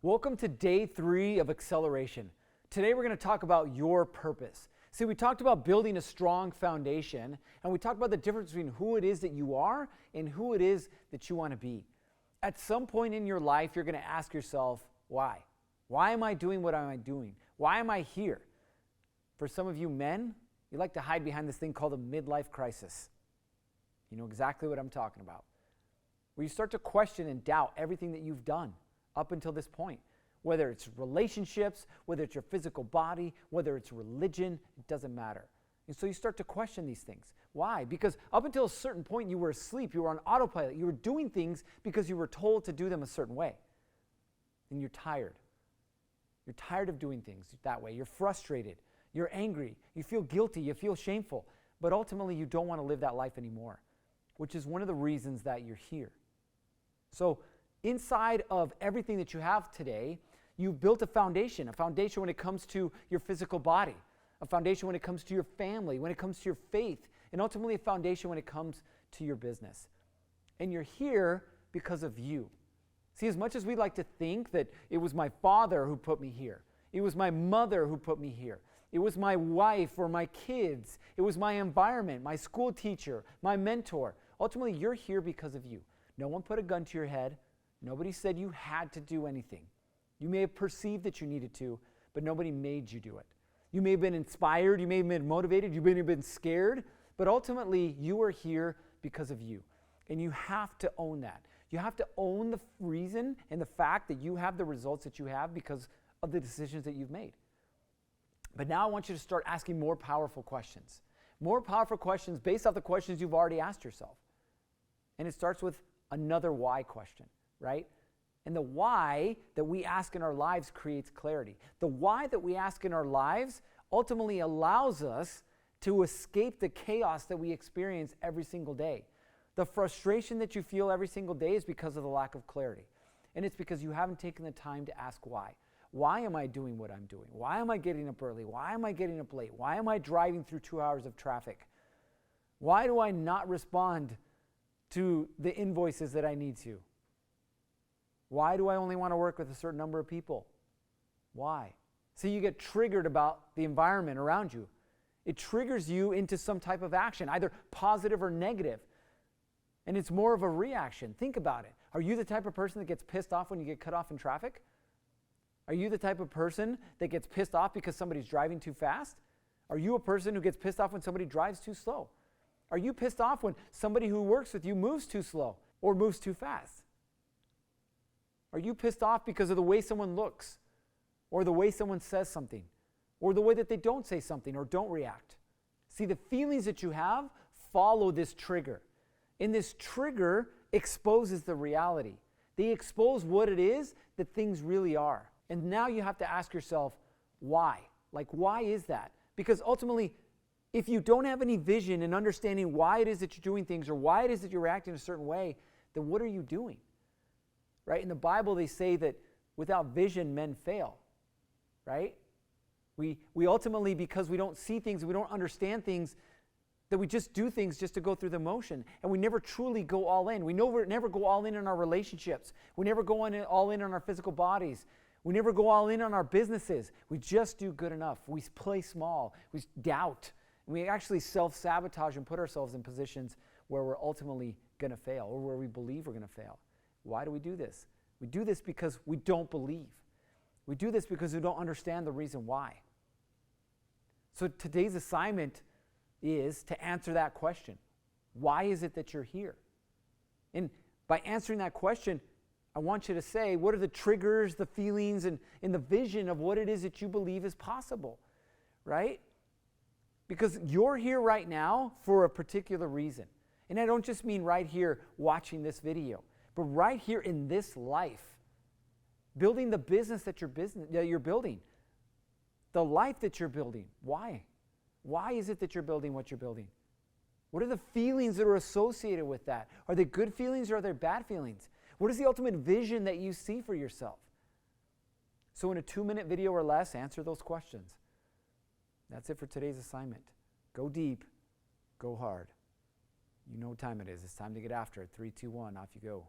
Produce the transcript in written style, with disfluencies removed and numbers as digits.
Welcome to day 3 of Acceleration. Today we're going to talk about your purpose. See, we talked about building a strong foundation, and we talked about the difference between who it is that you are and who it is that you want to be. At some point in your life, you're going to ask yourself, why? Why am I doing what am I doing? Why am I here? For some of you men, you like to hide behind this thing called a midlife crisis. You know exactly what I'm talking about. Where you start to question and doubt everything that you've done up until this point. Whether it's relationships, whether it's your physical body, whether it's religion, it doesn't matter. And so you start to question these things. Why? Because up until a certain point you were asleep, you were on autopilot, you were doing things because you were told to do them a certain way. And you're tired. You're tired of doing things that way. You're frustrated. You're angry. You feel guilty. You feel shameful. But ultimately you don't want to live that life anymore, which is one of the reasons that you're here. So inside of everything that you have today, you've built a foundation when it comes to your physical body, a foundation when it comes to your family, when it comes to your faith, and ultimately a foundation when it comes to your business. And you're here because of you. See, as much as we like to think that it was my father who put me here, it was my mother who put me here, it was my wife or my kids, it was my environment, my school teacher, my mentor, ultimately you're here because of you. No one put a gun to your head. Nobody said you had to do anything. You may have perceived that you needed to, but nobody made you do it. You may have been inspired, you may have been motivated, you may have been scared, but ultimately you are here because of you. And you have to own that. You have to own the reason and the fact that you have the results that you have because of the decisions that you've made. But now I want you to start asking more powerful questions. More powerful questions based off the questions you've already asked yourself. And it starts with another why question. Right? And the why that we ask in our lives creates clarity. The why that we ask in our lives ultimately allows us to escape the chaos that we experience every single day. The frustration that you feel every single day is because of the lack of clarity. And it's because you haven't taken the time to ask why. Why am I doing what I'm doing? Why am I getting up early? Why am I getting up late? Why am I driving through 2 hours of traffic? Why do I not respond to the invoices that I need to? Why do I only want to work with a certain number of people? Why? So you get triggered about the environment around you. It triggers you into some type of action, either positive or negative. And it's more of a reaction. Think about it. Are you the type of person that gets pissed off when you get cut off in traffic? Are you the type of person that gets pissed off because somebody's driving too fast? Are you a person who gets pissed off when somebody drives too slow? Are you pissed off when somebody who works with you moves too slow or moves too fast? Are you pissed off because of the way someone looks, or the way someone says something, or the way that they don't say something or don't react? See, the feelings that you have follow this trigger. And this trigger exposes the reality. They expose what it is that things really are. And now you have to ask yourself, why? Like, why is that? Because ultimately, if you don't have any vision and understanding why it is that you're doing things or why it is that you're acting a certain way, then what are you doing? Right? In the Bible, they say that without vision, men fail. Right? We ultimately, because we don't see things, we don't understand things, that we just do things just to go through the motion. And we never truly go all in. We never go all in our relationships. We never go all in on our physical bodies. We never go all in on our businesses. We just do good enough. We play small. We doubt. And we actually self-sabotage and put ourselves in positions where we're ultimately going to fail or where we believe we're going to fail. Why do we do this? We do this because we don't believe. We do this because we don't understand the reason why. So today's assignment is to answer that question. Why is it that you're here? And by answering that question, I want you to say, what are the triggers, the feelings, and the vision of what it is that you believe is possible, right? Because you're here right now for a particular reason. And I don't just mean right here watching this video. But right here in this life, building the business that you're building, the life that you're building. Why? Why is it that you're building what you're building? What are the feelings that are associated with that? Are they good feelings or are they bad feelings? What is the ultimate vision that you see for yourself? So in a 2-minute video or less, answer those questions. That's it for today's assignment. Go deep, go hard. You know what time it is. It's time to get after it. 3, 2, 1, off you go.